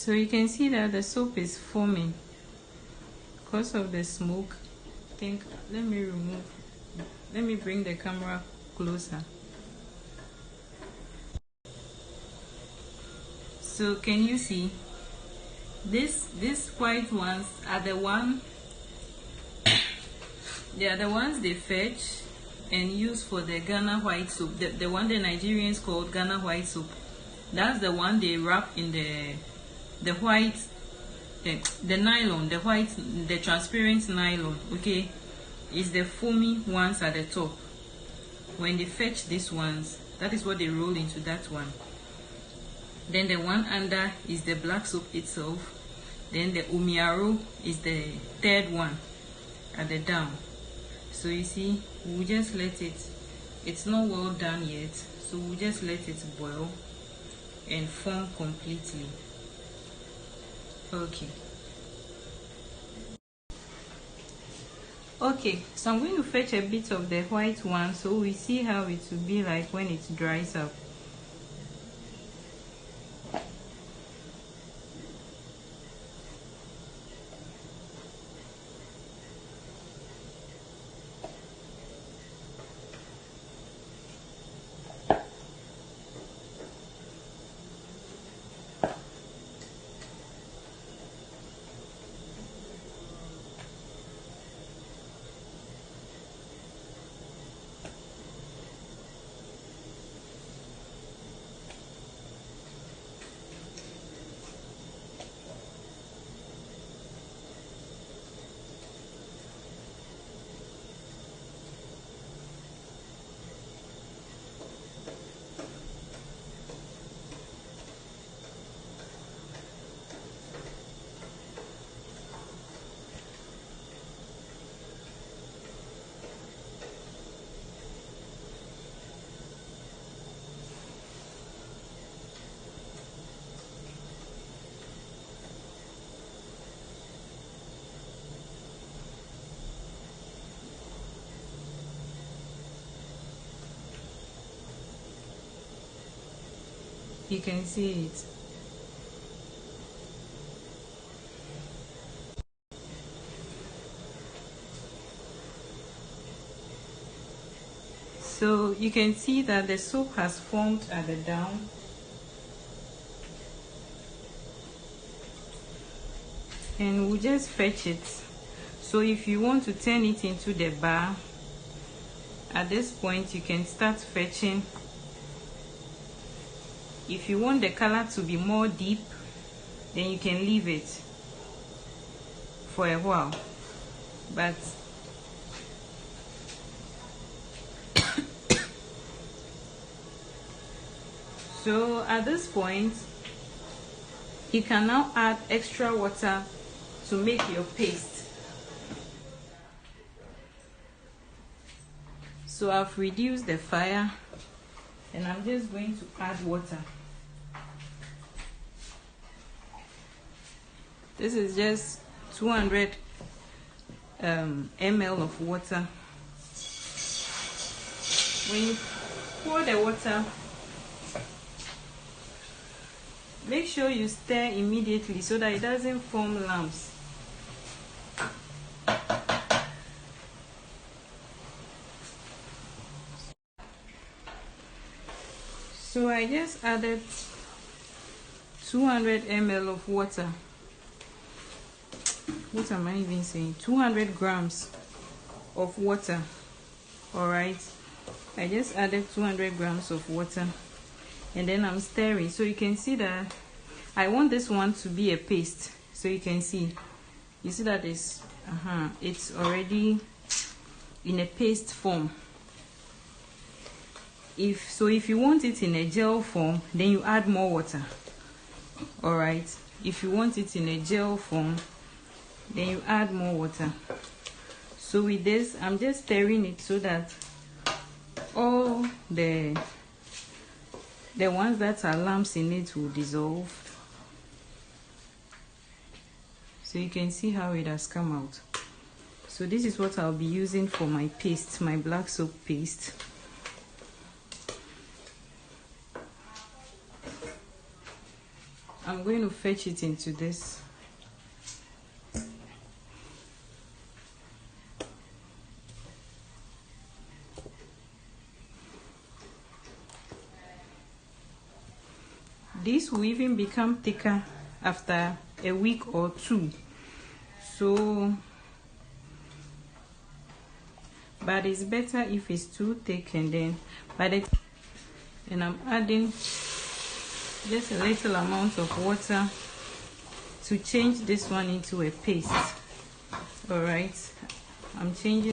So you can see that the soap is foaming because of the smoke. I think, let me bring the camera closer. So can you see these white ones are the ones they fetch and use for the Ghana white soap, the one the Nigerians called Ghana white soap. That's the one they wrap in the white, the nylon, the transparent nylon. Okay, it's the foamy ones at the top. When they fetch these ones, that is what they roll into that one. Then the one under is the black soap itself. Then the Umiaro is the third one at the down. So you see, we'll just let it, it's not well done yet, so we'll just let it boil and form completely. Okay, so I'm going to fetch a bit of the white one so we see how it will be like when it dries up. You can see it. So you can see that the soap has formed at the down. And we'll just fetch it. So if you want to turn it into the bar, at this point you can start fetching. If you want the color to be more deep, then you can leave it for a while. But so at this point, you can now add extra water to make your paste. So I've reduced the fire and I'm just going to add water. This is just 200 ml of water. When you pour the water, make sure you stir immediately so that it doesn't form lumps. So I just added 200 ml of water. What am I even saying? 200 grams of water. Alright, I just added 200 grams of water and then I'm stirring. So you can see that I want this one to be a paste. So you can see, you see that it's already in a paste form. If you want it in a gel form, then you add more water. Alright, if you want it in a gel form, then you add more water. So with this, I'm just stirring it so that all the ones that are lumps in it will dissolve. So you can see how it has come out. So this is what I'll be using for my paste, my black soap paste. I'm going to fetch it into this. This will even become thicker after a week or two. So, but it's better if it's too thick, and then and I'm adding just a little amount of water to change this one into a paste. All right, I'm changing.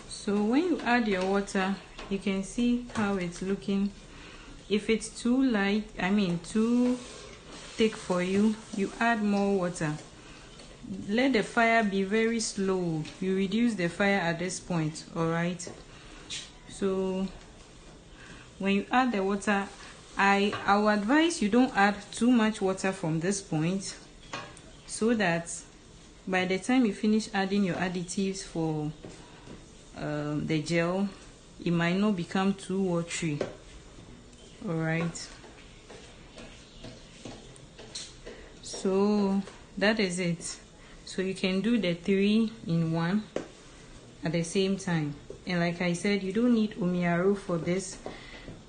So when you add your water, you can see how it's looking. If it's too light, too thick for you, you add more water. Let the fire be very slow. You reduce the fire at this point. All right, so when you add the water, I will advise you don't add too much water from this point, so that by the time you finish adding your additives for the gel, it might not become too watery. All right, so that is it. So you can do the 3 in 1 at the same time. And like I said, you don't need Umiaro for this,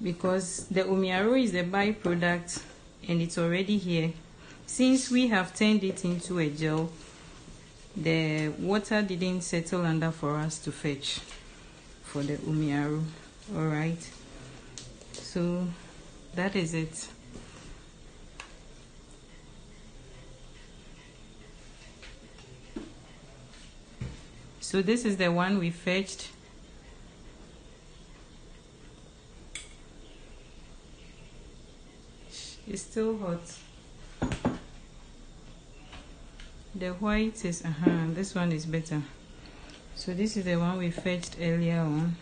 because the Umiaro is the byproduct and it's already here. Since we have turned it into a gel, the water didn't settle under for us to fetch for the Umiaro. All right, so that is it. So this is the one we fetched. It's still hot. The white is this one is better. So this is the one we fetched earlier on.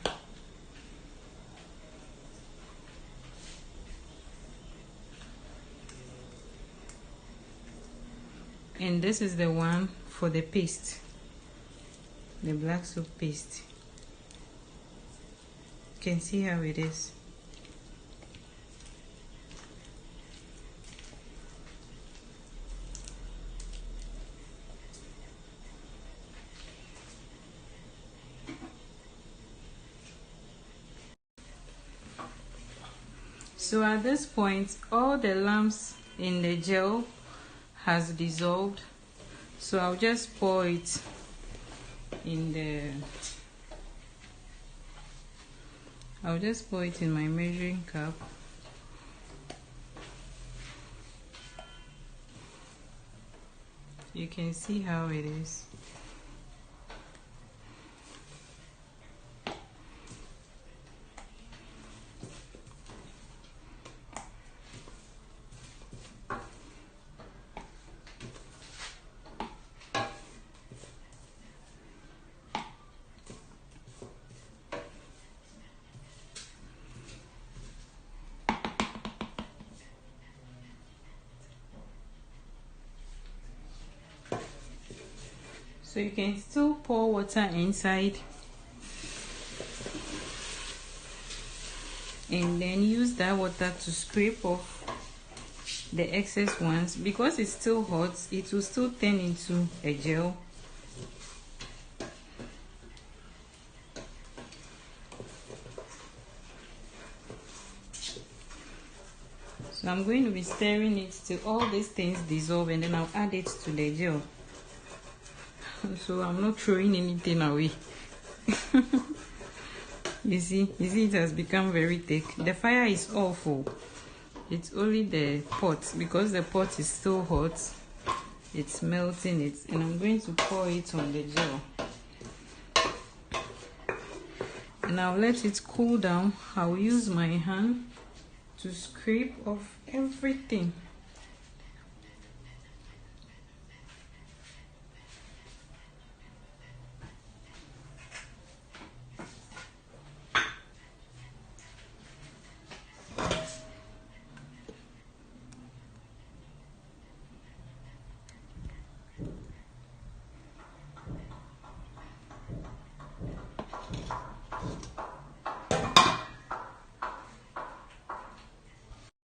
And this is the one for the paste, the black soap paste. You can see how it is. So at this point, all the lumps in the gel has dissolved. So I'll just pour it in my measuring cup. You can see how it is. So you can still pour water inside and then use that water to scrape off the excess ones. Because it's still hot, it will still turn into a gel. So I'm going to be stirring it till all these things dissolve, and then I'll add it to the gel. So I'm not throwing anything away. you see it has become very thick. The fire is awful. It's only the pot, because the pot is still hot. it's melting it, and I'm going to pour it on the gel, and I'll let it cool down. I'll use my hand to scrape off everything.